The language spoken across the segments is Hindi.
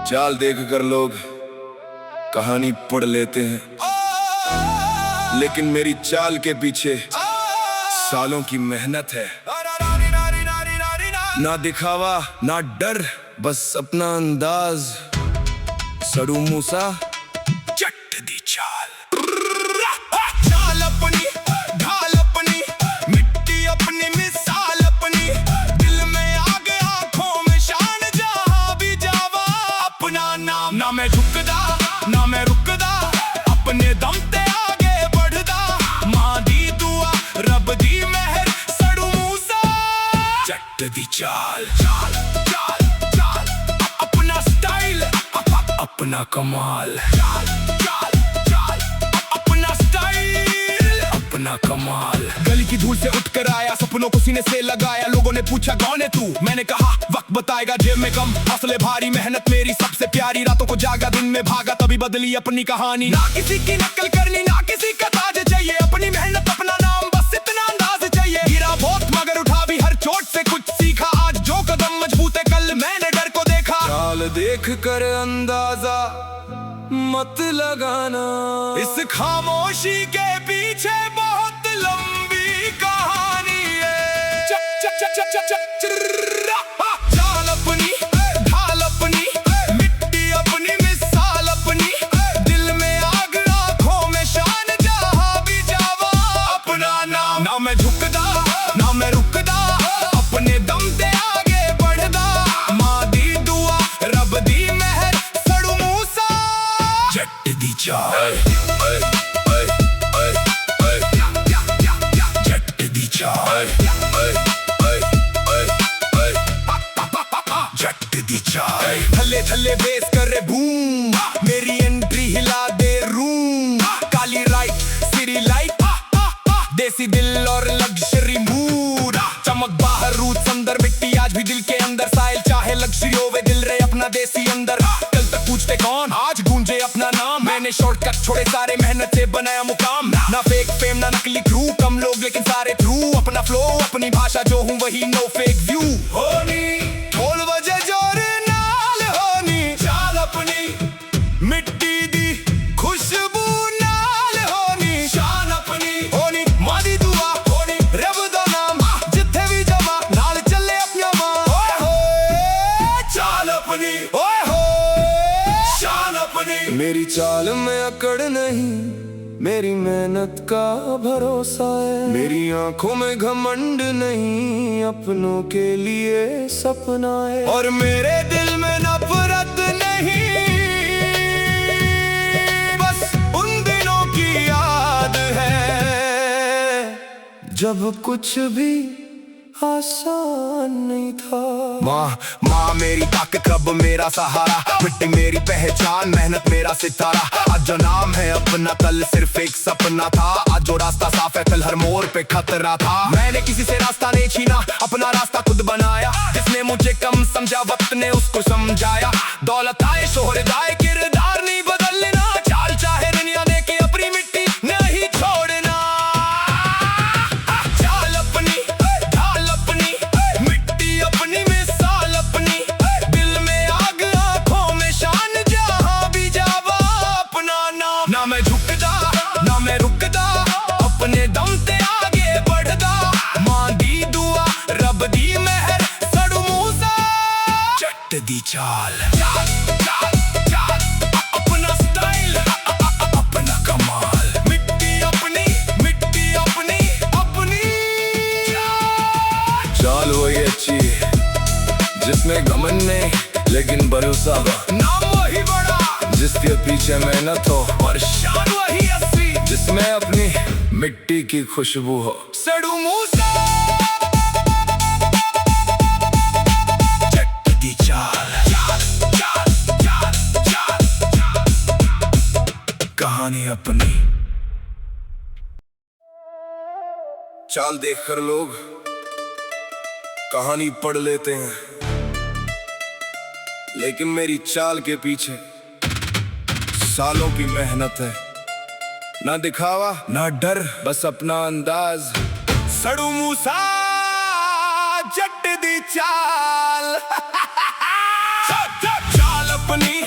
चाल देख कर लोग कहानी पढ़ लेते हैं, लेकिन मेरी चाल के पीछे सालों की मेहनत है। ना दिखावा ना डर, बस अपना अंदाज। सड़ू मूसा चट दी चाल। चाल अपनी, ढाल अपनी, मिट्टी अपनी, मिसाल अपनी। दिल में आग, आंखों में शान, जहां भी जावा अपना नाम। ना मैं झुकदा ना मैं रुकदा, अपने दम ते आगे बढ़दा। मां दी दुआ, रब दी मेहर, सड़ू मूसा चट दी चाल। चाल चाल चाल, अपना स्टाइल, अपना कमाल। चाल चाल चाल, अपना स्टाइल, अपना कमाल। गली की धूल से उठकर आया, सपनों को सीने से लगाया। लोगों ने पूछा कौन है तू, मैंने कहा वक्त बताएगा। जेब में कम, हौसले भारी, मेहनत मेरी सबसे प्यारी। रातों को जागा, दिन में भागा, तभी बदली अपनी कहानी। ना किसी की नकल करनी, ना किसी का ताज चाहिए। अपनी मेहनत, अपना नाम, बस इतना अंदाज चाहिए। गिरा बहुत मगर उठा भी, हर चोट से कुछ सीखा। आज जो कदम मजबूत है, कल मैंने डर को देखा। चाल देख कर अंदाजा मत लगाना, इस खामोशी के पीछे बहुत लंबी कहानी है। चाल अपनी, ढाल अपनी, मिट्टी अपनी, मिसाल अपनी। दिल में आग, आंखों में शान, जहां भी जावा अपना नाम। ना मैं झुकदा ना मैं रुकदा, अपने दम ते आगे बढ़दा। मां दी दुआ, रब दी मेहर, सड़ू मूसा चट दी चाल। चट दी चाल, चट दी चाल। थल्ले थल्ले बेस करे बूम, मेरी एंट्री हिला दे रूम। काली राइट, सिरी लाइट, देसी दिल और लग्जरी मूड। चमक बाहर, रूट अंदर, मिट्टी आज भी दिल के अंदर। साइल चाहे लग्जरी होवे, दिल रहे अपना देसी अंदर। कल तक पूछते कौन, आज गूंजे अपना नाम। मैंने शॉर्टकट छोड़े सारे, मेहनत से बनाया मुकाम। ना फेक फेम ना नकली क्रू, कम लोग लेकिन सारे ट्रू। अपना फ्लो, अपनी भाषा, जो हूँ वही, नो फेक व्यू। होनी ढोल बजे जोर नाल, होनी चाल अपनी, मिट्टी दी खुशबू नाल। होनी शान अपनी, होनी मां दी दुआ, होनी रब दा नाम। जिथे भी जावा, नाल चले अपना मां। ओए होए चाल अपनी, ओए होए शान अपनी। मेरी चाल में अकड़ नहीं, मेरी मेहनत का भरोसा है। मेरी आंखों में घमंड नहीं, अपनों के लिए सपना है। और मेरे दिल में नफरत नहीं, बस उन दिनों की याद है जब कुछ भी आसान नहीं था। माँ मेरी ताकत, रब मेरा सहारा। मिट्टी मेरी पहचान, मेहनत मेरा सितारा। आज जो नाम है अपना, कल सिर्फ एक सपना था। आज जो रास्ता साफ है, कल हर मोड़ पे खतरा था। मैंने किसी से रास्ता नहीं छीना, अपना रास्ता खुद बनाया। जिसने मुझे कम समझा, वक्त ने उसको समझाया। दौलत आए, शोहरत आए, किरदार नहीं बदलना। चाल चाहे दुनिया देके, अपनी मिट्टी नहीं छोड़ना। चाल अपनी, ढाल अपनी, मिट्टी अपनी, मिसाल अपनी। दिल में आग, आंखों में शान, जहां भी जावा अपना नाम। ना मैं झुकदा ना मैं रुकदा, अपने दम ते आगे बढ़दा। मां दी दुआ, रब दी मेहर, सड़ू मूसा चट दी चाल। चाल चाल चाल, अपना स्टाइल, अपना कमाल। मिट्टी अपनी, मिट्टी अपनी, अपनी चाल वही अच्छी, जिसमें घमंड नहीं लेकिन भरोसा हो। नाम वही बड़ा, जिसके पीछे मेहनत हो। और शान वही असली, जिसमें अपनी मिट्टी की खुशबू हो। सड़ू मूसा चट दी चाल। चाल चाल चाल चाल, कहानी अपनी। चाल देखकर लोग कहानी पढ़ लेते हैं, लेकिन मेरी चाल के पीछे सालों की मेहनत है। ना दिखावा ना डर, बस अपना अंदाज। सड़ू मूसा जट दी चाल। चाल अपनी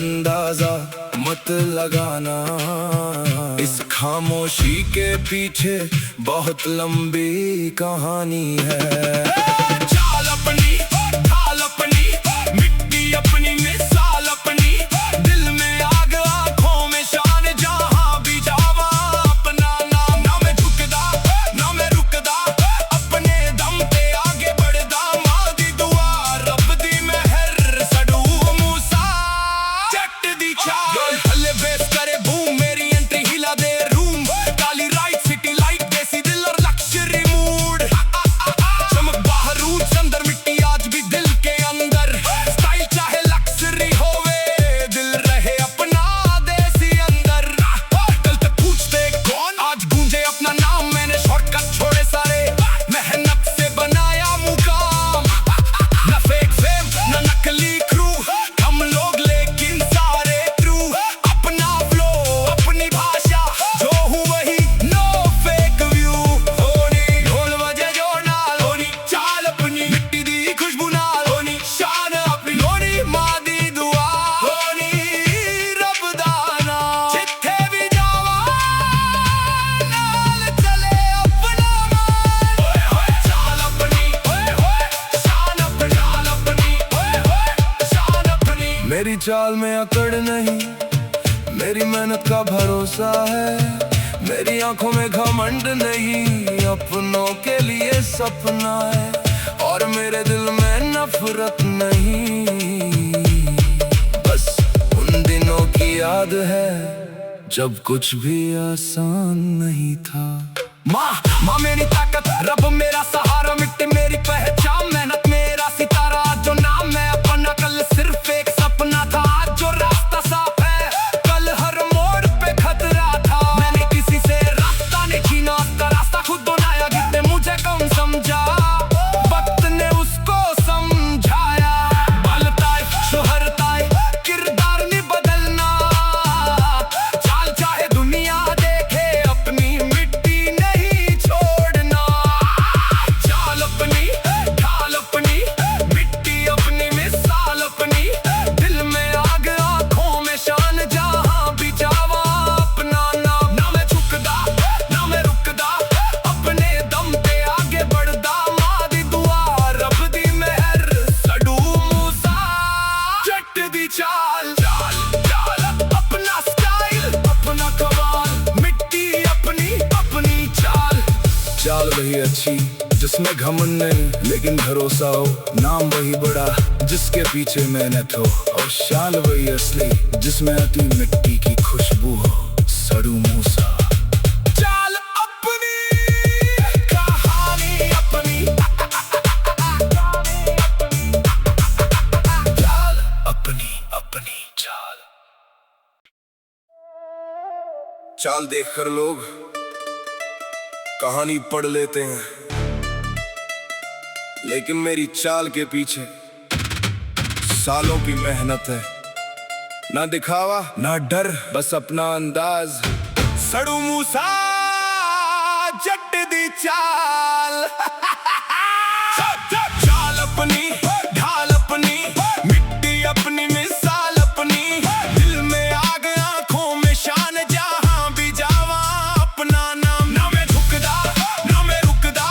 अंदाजा मत लगाना। इस खामोशी के पीछे बहुत लंबी कहानी है। चाल अपनी, ढाल अपनी, मिट्टी अपनी, मिसाल अपनी, दिल में आग, आंखों में शान, जहां भी जावा अपना नाम। ना मैं झुकदा, ना मैं रुकदा, अपने दम पे आगे बढ़दा। मां दी दुआ, रब दी मेहर, सड़ू मूसा जट दी चाल। हल्ले बेस करे बूम, मेरी एंट्री हिला दे रूम। काली राइट, सिटी लाइट, देसी दिल और लक्ष्यरी मूड। चमक बाहरूद, अंदर मिट्टी आज भी दिल के अंदर। स्टाइल चाहे लक्ष्यरी होवे, दिल रहे अपना देसी अंदर। कल तक पूछते कौन, आज गूंजे अपना नाम। मैंने शॉर्टकट छोड़े सारे, मेहनत से बनाया मुकाम। न फेक फेम, न नकली क्रू, हम लोग लेकिन सारे ट्रू। अपना फ्लो, अपनी भाषा, जो हूँ वही, नो फेक व्यू। होनी ढोल बजे जो नाल, होनी चाल अपनी, मिट्टी दी खुशबू नाल, होनी शान अपनी, होनी मां दी दुआ, होनी रब दा नाम। जिथे भी जावा नाल चले अपना मान। ओए होए चाल अपनी, ओए होए शान अपनी, चाल अपनी, ओए होए शान अपनी। मेरी चाल में अकड़ नहीं, मेरी मेहनत का भरोसा है। मेरी आंखों में घमंड नहीं, अपनों के लिए सपना है। और मेरे दिल में नफरत नहीं, बस उन दिनों की याद है जब कुछ भी आसान नहीं था। माँ मेरी ताकत, रब मेरा सहारा, मिट्टी मेरी पहचान, मेहनत मेरा सितारा। जो नाम मैं अपना, कल सिर्फ एक सपना था। आज जो रास्ता साफ है, कल हर मोड़ पे खतरा था। मैंने किसी से रास्ता नहीं छीना, रास्ता खुद बनाया। जिसने मुझे कम समझा, वक्त ने उसको समझाया। बलताए, शोहरताए, किरदार नहीं बदलना। चाल चाहे दुनिया देखे, अपनी मिट्टी नहीं छोड़ना। चाल अपनी, ढाल अपनी, मिट्टी अपनी, मिसाल अपनी, दिल में आग, आंखों में शान, जहां भी जावा अपना नाम। ना मैं झुकदा, ना मैं रुकदा, अपने दम पे आगे बढ़दा। मां दी दुआ, रब दी मेहर, सड़ू मूसा जट दी चाल। चाल चाल अपना स्टाइल, अपना कमाल, मिट्टी अपनी, अपनी चाल। चाल वही अच्छी जिसमें घमंड नहीं, लेकिन भरोसा हो। नाम वही बड़ा जिसके पीछे मेहनत हो। और शान वही असली जिसमें आती मिट्टी की खुशबू हो। सड़ू मूसा चाल अपनी, कहानी अपनी, चाल अपनी, अपनी चाल। चाल देखकर लोग कहानी पढ़ लेते हैं, लेकिन मेरी चाल के पीछे सालों की मेहनत है। ना दिखावा, ना डर, बस अपना अंदाज। सड़ू मूसा जट दी चाल। चाल अपनी, ढाल अपनी, मिट्टी अपनी, मिसाल अपनी, दिल में आग, आंखों में शान, जहां भी जावा अपना नाम। ना मैं झुकदा, ना मैं रुकदा,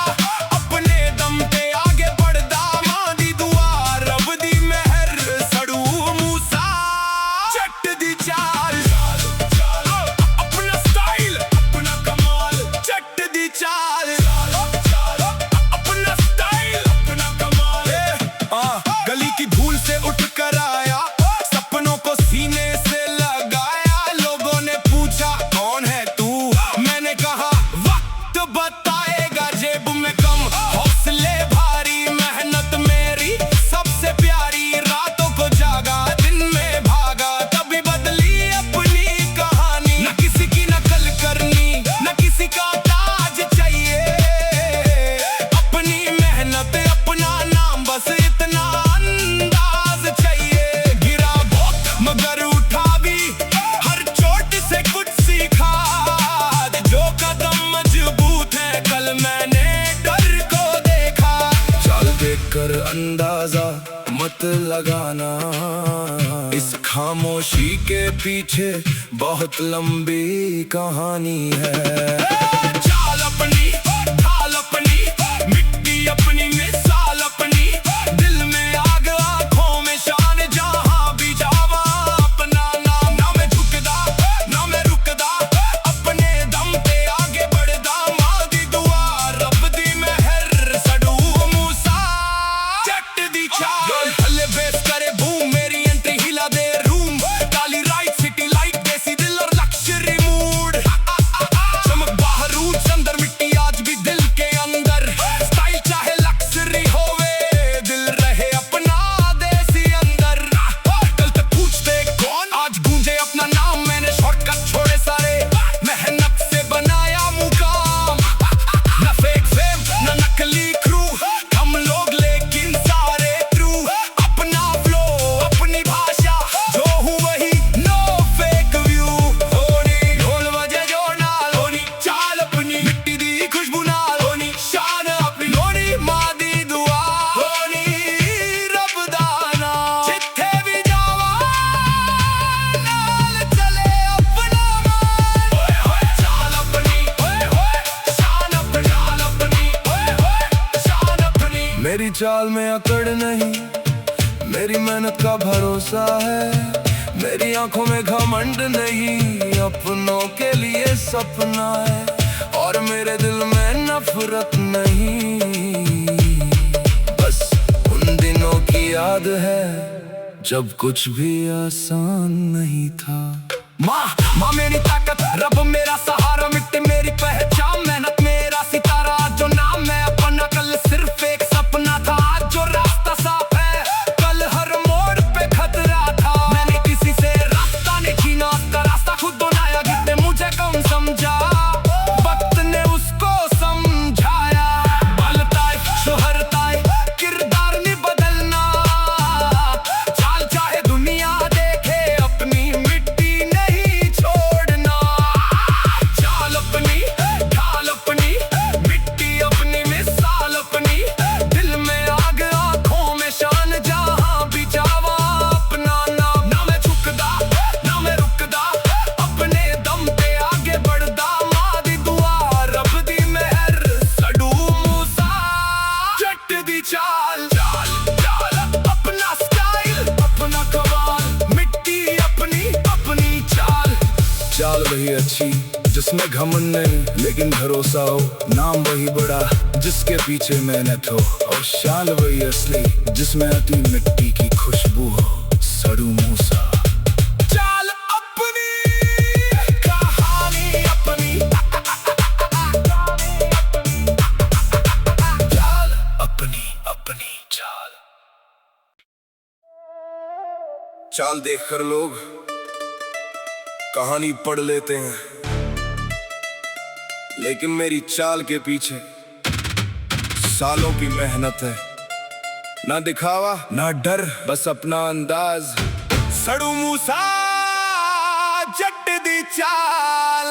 अपने दम पे आगे बढ़दा। मां दी दुआ, रब दी मेहर, सड़ू मूसा जट दी चाल। अपना स्टाइल, अपना कमाल, जट दी चाल। अपना स्टाइल, अपना कमाल। गली की धूल से उठ कर आया, सपनों को सीने से लगाया। लोगों ने पूछा कौन है तू, मैंने कहा वक्त बताएगा। जेब में कम, हौसले भारी, मेहनत मेरी सबसे प्यारी। रातों को जागा, दिन में भागा, तभी बदली अपनी कहानी। न किसी की नकल करनी, न किसी का ताज चाहिए। अपनी मेहनत, अपना नाम, बस इतना अंदाज चाहिए। गिरा बहुत मगर उठा भी, हर चोट से कुछ सीखा। जो कदम मजबूत है, कल मैंने डर को देखा। चाल देखकर अंदाजा मत लगाना। इस खामोशी के पीछे बहुत लंबी कहानी है। चाल अपनी, ढाल अपनी, मिट्टी अपनी, मिसाल अपनी, दिल में आग, आंखों में शान, जहां भी जावा अपना नाम। ना मैं झुकदा, ना मैं रुकदा, अपने दम पे आगे बढ़दा। मां दी दुआ, रब दी मेहर, सड़ू मूसा जट दी चाल। थल्ले बेस करे बूम, मेरी एंट्री हिला दे रूम। काली राइट, सिटी लाइट, देसी दिल और लक्जरी मूड। चमक बाहरूद, अंदर मिट्टी आज भी दिल के अंदर। स्टाइल चाहे लक्जरी होवे, दिल रहे अपना देसी अंदर। कल तक पूछते कौन, आज गूंजे अपना नाम। मैंने शॉर्टकट छोड़े सारे, मेहनत से बनाया मुकाम। ना फेक फेम, ना नकली क्रू, हम लोग लेकिन सारे ट्रू। अपना फ्लो, अपनी भाषा, जो हूँ वही, नो फेक व्यू। होनी ढोल बजे जो नाल, होनी चाल अपनी, मिट्टी दी खुशबू नाल, होनी शान अपनी, होनी मां दी दुआ, होनी रब दा नाम। जिथे भी जावा नाल चले अपना मान। ओए होए चाल अपनी, ओए होए शान अपनी, चाल अपनी, ओए होए शान अपनी। मेरी चाल में अकड़ नहीं, मेरी मेहनत का भरोसा है। मेरी आंखों में घमंड नहीं, अपनों के लिए सपना है। और मेरे दिल में नफरत नहीं, बस उन दिनों की याद है जब कुछ भी आसान नहीं था। माँ मेरी ताकत, रब मेरा सहारा, मिट्टी मेरी पहचान, मेहनत मेरा सितारा। जो नाम मैं अपना, कल सिर्फ एक सपना था। आज जो रास्ता साफ है, कल हर मोड़ पे खतरा था। मैंने किसी से रास्ता नहीं छीना, अपना रास्ता खुद बनाया। कितने मुझे कम समझा, वक्त ने उसको समझाया। बलताए, शोहरताए, किरदार नहीं बदलना। चाल चाहे दुनिया देखे, अपनी मिट्टी नहीं छोड़ना। चाल अपनी, ढाल अपनी, मिट्टी अपनी, मिसाल अपनी, दिल में आग, आंखों में शान, जहां भी जावा अपना नाम। ना मैं झुकदा, ना मैं रुकदा, अपने दम पे आगे बढ़दा। मां दी दुआ, रब दी मेहर, सड़ू मूसा जट दी चाल। चाल चाल अपना स्टाइल, अपना कमाल, मिट्टी अपनी, अपनी चाल। चाल वही अच्छी जिसमें घमंड नहीं, लेकिन भरोसा हो। नाम वही बड़ा जिसके पीछे मेहनत हो। और शान वही असली जिसमें आती मिट्टी की खुशबू हो। सड़ू मूसा चाल अपनी, कहानी अपनी, चाल अपनी, अपनी चाल। चाल देखकर लोग कहानी पढ़ लेते हैं, लेकिन मेरी चाल के पीछे सालों की मेहनत है। ना दिखावा, ना डर, बस अपना अंदाज। सड़ू मूसा जट दी चाल।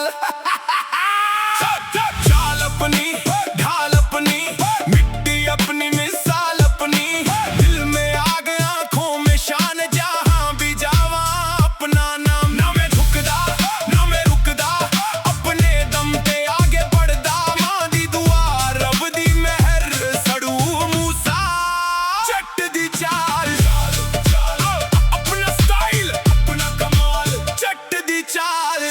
चाल अपनी, ढाल अपनी, मिट्टी अपनी, मिसाल अपनी, दिल में आग, आंखों में शान, जहां भी जावा अपना नाम। ना मैं झुकदा, ना मैं रुकदा, अपने दम पे आगे बढ़दा। मां दी दुआ, रब दी मेहर, सड़ू मूसा जट दी चाल। अपना स्टाइल, अपना कमाल, जट दी चाल।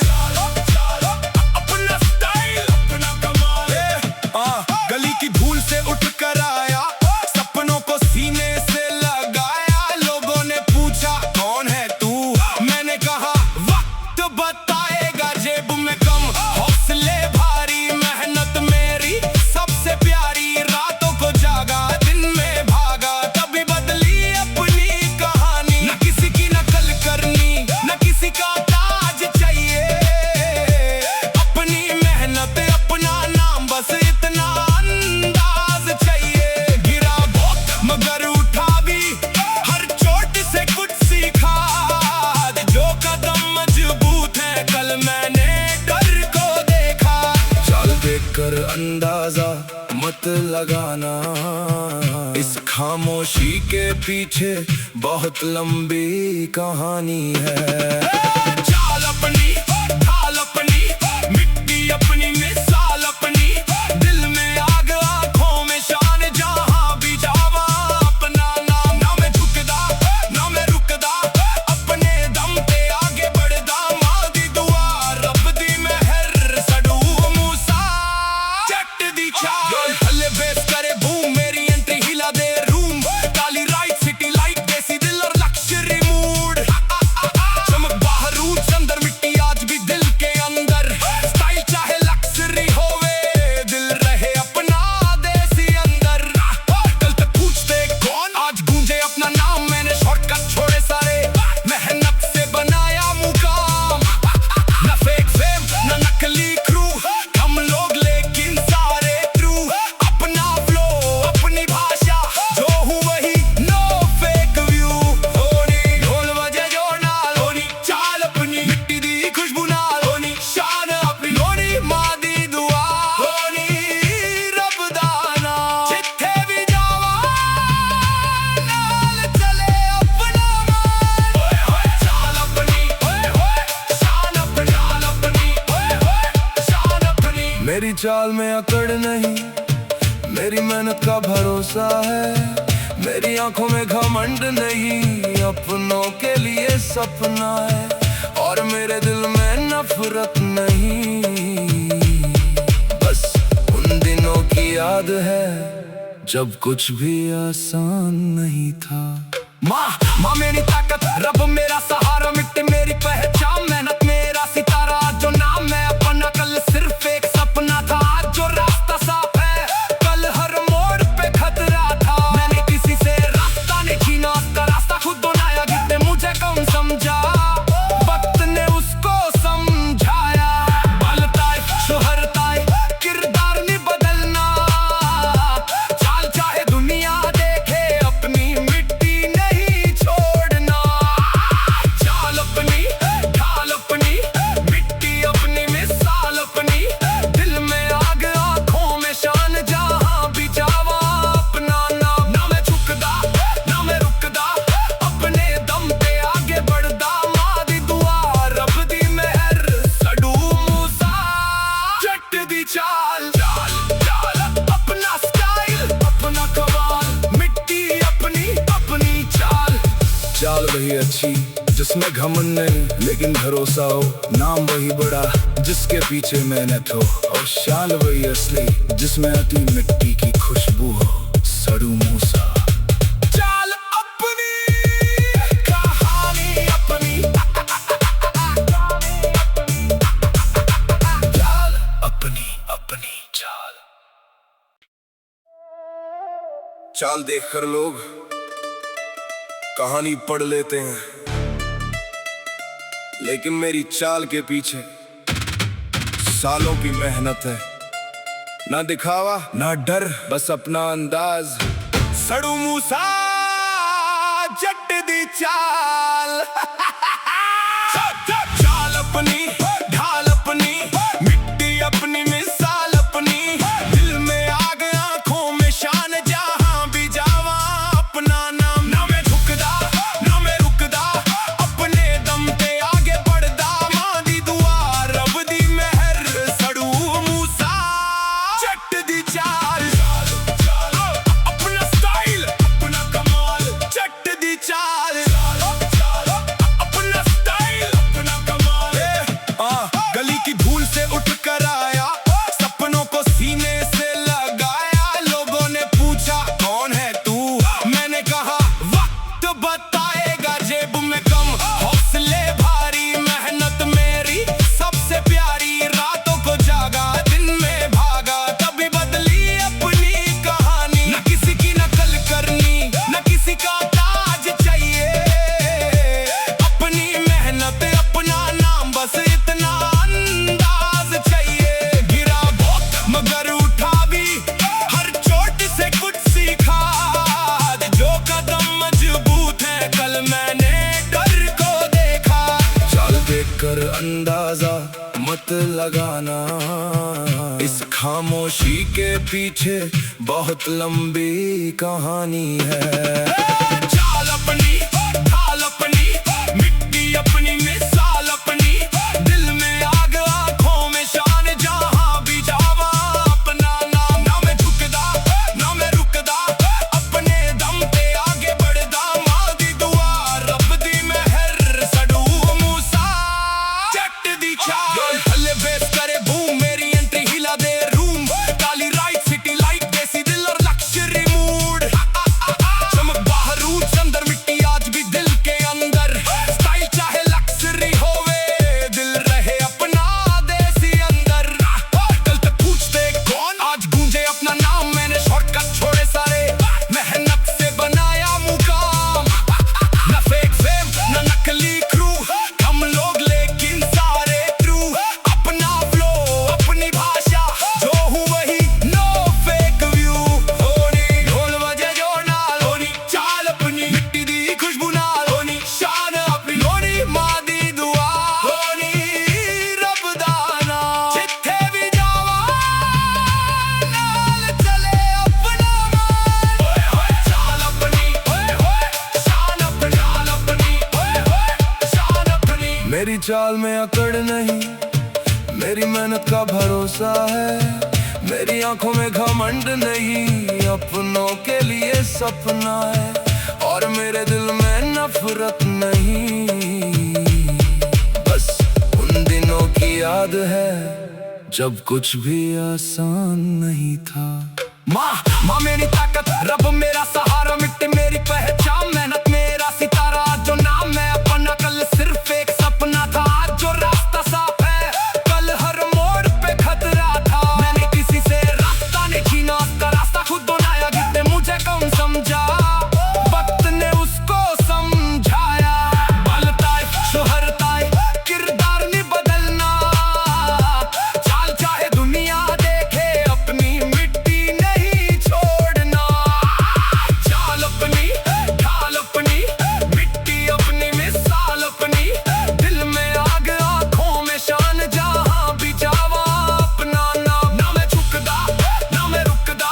अपना स्टाइल, अपना कमाल। गली की धूल से उठ कर आया, सपनों को सीने से लगाया। लोगों ने पूछा कौन है तू, मैंने कहा वक्त बताएगा। जेब में कम, हौसले भारी, मेहनत मेरी सबसे प्यारी। रातों को जागा, दिन में भागा, तभी बदली अपनी कहानी। न किसी की नकल करनी, न किसी का ताज चाहिए। अपनी मेहनत, अपना नाम, बस इतना अंदाज चाहिए। गिरा बहुत मगर उठा भी, हर चोट से कुछ सीखा। जो कदम मजबूत है, कल मैंने डर को देखा। चाल देखकर अंदाजा मत लगाना, इस खामोश खामोशी के पीछे बहुत लंबी कहानी है। चाल अपनी, ढाल अपनी, मिट्टी अपनी, मिसाल अपनी, दिल में आग, आंखों में शान, जहां भी जावा अपना नाम। ना मैं झुकदा, ना मैं रुकदा, अपने दम पे आगे बढ़दा। मां दी दुआ, रब दी मेहर, सड़ू मूसा जट दी चाल। हल्ले बेस करे बूम, मेरी एंट्री हिला दे रूम। काली राइट, सिटी लाइट, देसी दिल और लक्ष्यरी मूड। चमक बाहरूद, अंदर मिट्टी आज भी दिल के अंदर। स्टाइल चाहे लक्ष्यरी होवे, दिल रहे अपना देसी अंदर। कल तक पूछते कौन, आज गूंजे अपना नाम। मैंने शॉर्टकट छोड़े सारे, मेहनत से बनाया मुकाम। न फेक फेम, न नकली क्रू, हम लोग लेकिन सारे ट्रू। अपना फ्लो, अपनी भाषा, जो हूँ वही, नो फेक व्यू। होनी ढोल बजे जो नाल, होनी चाल अपनी, मिट्टी दी खुशबू नाल, होनी शान अपनी, होनी मां दी दुआ, होनी रब दा नाम। जिथे भी जावा नाल चले अपना मान। ओए होए चाल अपनी, ओए होए शान अपनी, चाल अपनी, ओए होए शान अपनी। मेरी चाल में अकड़ नहीं, मेरी मेहनत का भरोसा है। मेरी आंखों में घमंड नहीं, अपनों के लिए सपना है। और मेरे दिल में नफरत नहीं, बस उन दिनों की याद है जब कुछ भी आसान नहीं था। माँ मेरी ताकत, रब मेरा सहारा, मिट्टी मेरी पहचान, मेहनत मेरा सितारा। जो नाम मैं अपना, कल सिर्फ एक सपना था। आज जो रास्ता साफ है, कल हर मोड़ पे खतरा था। मैंने किसी से रास्ता नहीं छीना, उसका रास्ता खुद बनाया। जिसने मुझे कम समझा, वक्त ने उसको समझाया। बलताए, शोहरताए, किरदार नहीं बदलना। चाल चाहे दुनिया देखे, अपनी मिट्टी नहीं छोड़ना। चाल अपनी, ढाल अपनी, मिट्टी अपनी, मिसाल अपनी, दिल में आग, आंखों में शान, जहां भी जावा अपना नाम। ना मैं झुकदा, ना मैं रुकदा, अपने दम पे आगे बढ़दा। मां दी दुआ, रब दी मेहर, सड़ू मूसा जट दी चाल। चाल चाल अपना स्टाइल, अपना कमाल, मिट्टी अपनी, अपनी चाल। चाल वही अच्छी जिसमें घमंड नहीं, लेकिन भरोसा हो। नाम वही बड़ा जिसके पीछे मेहनत हो। और शान वही असली जिसमें आती मिट्टी की खुशबू हो। सड़ू मूसा चाल अपनी, कहानी अपनी, चाल अपनी, अपनी चाल। चाल देखकर लोग कहानी पढ़ लेते हैं, लेकिन मेरी चाल के पीछे सालों की मेहनत है। ना दिखावा, ना डर, बस अपना अंदाज। सड़ू मूसा जट दी चाल। चाल अपनी, ढाल अपनी, मिट्टी अपनी, मिसाल अपनी, दिल में आग, आंखों में शान, जहां भी जावा अपना नाम। ना मैं झुकदा, ना मैं रुकदा, अपने दम पे आगे बढ़दा। मां दी दुआ, रब दी मेहर, सड़ू मूसा जट दी चाल। अपना स्टाइल, अपना कमाल, जट दी चाल। अपना स्टाइल, अपना कमाल। गली की धूल से उठ कर आया, सपनों को सीने से लगाया। लोगों ने पूछा कौन है तू, मैंने कहा वक्त बताएगा। जेब में कम, हौसले भारी, मेहनत मेरी सबसे प्यारी। रातों को जागा, दिन में भागा, तभी बदली अपनी कहानी। न किसी की नकल करनी, न किसी का ताज चाहिए। अपनी मेहनत, अपना नाम, बस इतना अंदाज चाहिए। गिरा बहुत मगर उठा भी, हर चोट से कुछ सीखा। जो कदम मजबूत है, कल मैंने डर को देखा। चाल देखकर अंदाजा, मत लगाना। इस खामोशी के पीछे बहुत लंबी कहानी है। चाल अपनी, ढाल अपनी, मिट्टी अपनी, मिसाल अपनी, दिल में आग, आंखों में शान, जहां भी जावा अपना नाम। ना मैं झुकदा, ना मैं रुकदा, अपने दम पे आगे बढ़दा। मां दी दुआ, रब दी मेहर, सड़ू मूसा जट दी चाल। थल्ले बेस करे बूम, मेरी एंट्री हिला दे रूम। काली राइट सिटी लाइट, देसी दिल और लक्जरी मूड। चमक बाहरूद अंदर, मिट्टी आज भी दिल के अंदर। स्टाइल चाहे लक्जरी होवे, दिल रहे अपना देसी अंदर। कल तक पूछते कौन, आज गूंजे अपना नाम। मैंने शॉर्टकट छोड़े सारे, मेहनत से बनाया मुकाम। ना फेक फेम, ना नकली क्रू, हम लोग लेकिन सारे ट्रू। अपना फ्लो, अपनी भाषा, जो हूँ वही, नो फेक व्यू। होनी ढोल बजे जो नाल, होनी चाल अपनी, मिट्टी दी खुशबू नाल, होनी शान अपनी, होनी मां दी दुआ, होनी रब दा नाम। जिथे भी जावा नाल चले अपना मान। ओए होए चाल अपनी, ओए होए शान अपनी, चाल अपनी, ओए होए शान अपनी। मेरी चाल में अकड़ नहीं, मेरी मेहनत का भरोसा है। मेरी आंखों में घमंड नहीं, अपनों के लिए सपना है। और मेरे दिल में नफरत नहीं, बस उन दिनों की याद है जब कुछ भी आसान नहीं था। माँ मेरी ताकत, रब मेरा सहारा, मिट्टी मेरी पहचान, मेहनत मेरा सितारा। जो नाम मैं अपना, कल सिर्फ एक सपना था। आज जो रास्ता साफ है, कल हर मोड़ पे खतरा था। मैंने किसी से रास्ता नहीं छीना, उसका रास्ता खुद बनाया। जिसने मुझे कम समझा, वक्त ने उसको समझाया। बलताए, शोहरताए, किरदार नहीं बदलना। चाल चाहे दुनिया देखे, अपनी मिट्टी नहीं छोड़ना। चाल अपनी, ढाल अपनी, मिट्टी अपनी, मिसाल अपनी, दिल में आग, आंखों में शान, जहां भी जावा अपना नाम। ना मैं झुकदा, ना मैं रुकदा,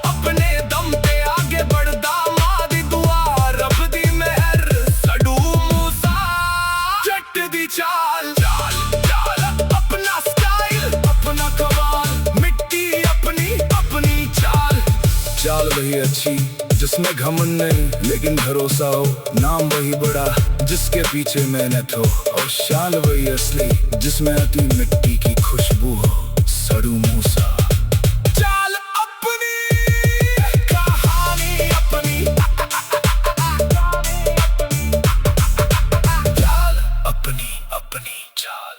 अपने दम पे आगे बढ़दा। मां दी दुआ, रब दी मेहर, सड़ू मूसा जट दी चाल। चाल चाल अपना स्टाइल, अपना कमाल, मिट्टी अपनी, अपनी चाल। चाल वही अच्छी जिसमें घमंड नहीं, लेकिन भरोसा हो। नाम वही बड़ा जिसके पीछे मेहनत हो। और शान वही असली जिसमें आती मिट्टी की खुशबू हो। सड़ू मूसा चाल अपनी, कहानी अपनी, चाल अपनी, अपनी चाल।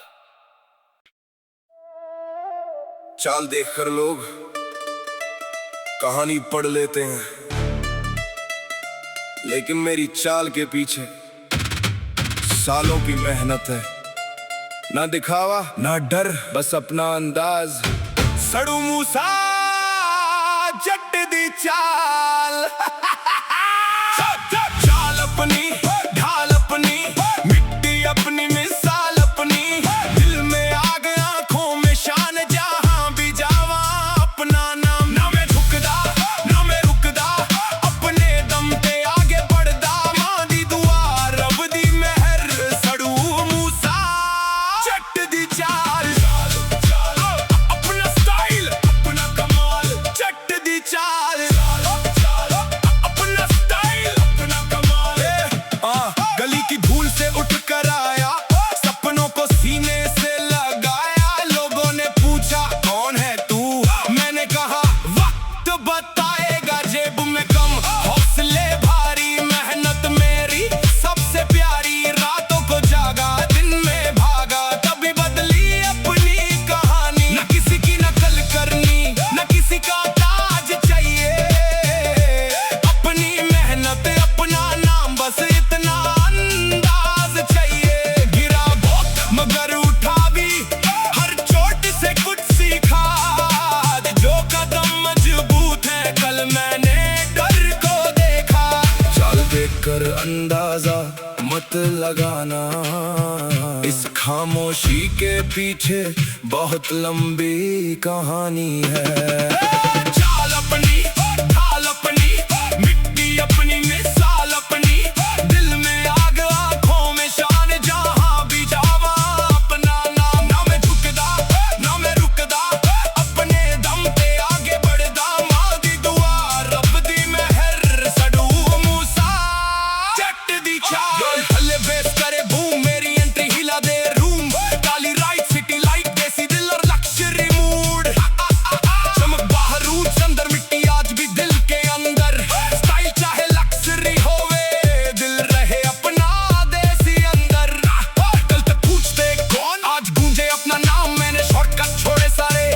चाल देखकर लोग कहानी पढ़ लेते हैं, लेकिन मेरी चाल के पीछे सालों की मेहनत है। ना दिखावा, ना डर, बस अपना अंदाज। सड़ू मूसा जट दी चाल। चाल अपनी, ढाल अपनी, मिट्टी अपनी, मिसाल अपनी, दिल में आग, आंखों में शान, जहां भी जावा अपना नाम। ना मैं झुकदा, ना मैं रुकदा, अपने दम पे आगे बढ़दा। मां दी दुआ, रब दी मेहर, सड़ू मूसा जट दी चाल। अपना स्टाइल, अपना कमाल, जट दी चाल। खामोशी के पीछे बहुत लंबी कहानी है। चाल अपनी, ढाल अपनी, मिट्टी अपनी, मिसाल अपनी, दिल में आग, आंखों में शान, जहां भी जावा अपना नाम। ना मैं झुकदा, ना मैं रुकदा, अपने दम पे आगे बढ़दा। मां दी दुआ, रब दी मेहर, सड़ू मूसा जट दी चाल। थल्ले बेस करे बूम, मेरी एंट्री हिला दे रूम। काली राइट, सिटी लाइट, देसी दिल और लक्ष्यरी मूड। चमक बाहरूद, अंदर मिट्टी आज भी दिल के अंदर। स्टाइल चाहे लक्ष्यरी होवे, दिल रहे अपना देसी अंदर। कल तक पूछते कौन, आज गूंजे अपना नाम। मैंने शॉर्टकट छोड़े सारे,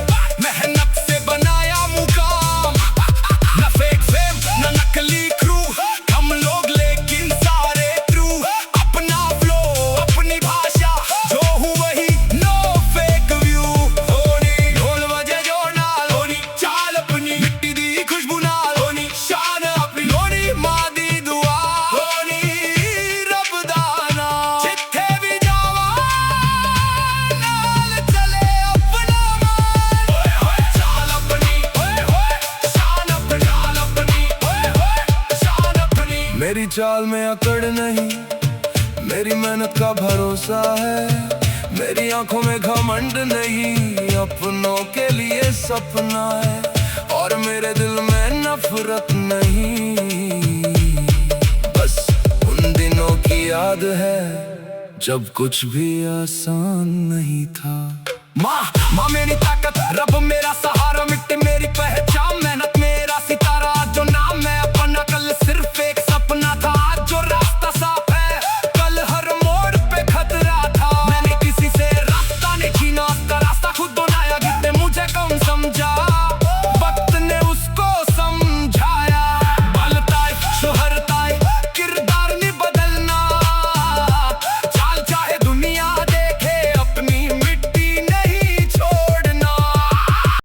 मेहनत से बनाया मुकाम। न फेक फेम, न नकली क्रू, हम लोग लेकिन सारे ट्रू। अपना फ्लो, अपनी भाषा, जो हूँ वही, नो फेक व्यू। होनी ढोल बजे जो नाल, होनी चाल अपनी, मिट्टी दी खुशबू नाल, होनी शान अपनी, होनी मां दी दुआ, होनी रब दा नाम। जिथे भी जावा नाल चले अपना मान। ओए होए चाल अपनी, ओए होए शान अपनी, चाल अपनी, ओए होए शान अपनी। मेरी चाल में अकड़ नहीं, मेरी मेहनत का भरोसा है। मेरी आंखों में घमंड नहीं, अपनों के लिए सपना है। और मेरे दिल में नफरत नहीं, बस उन दिनों की याद है जब कुछ भी आसान नहीं था। माँ मेरी ताकत, रब मेरा सहारा, मिट्टी मेरी पहचान।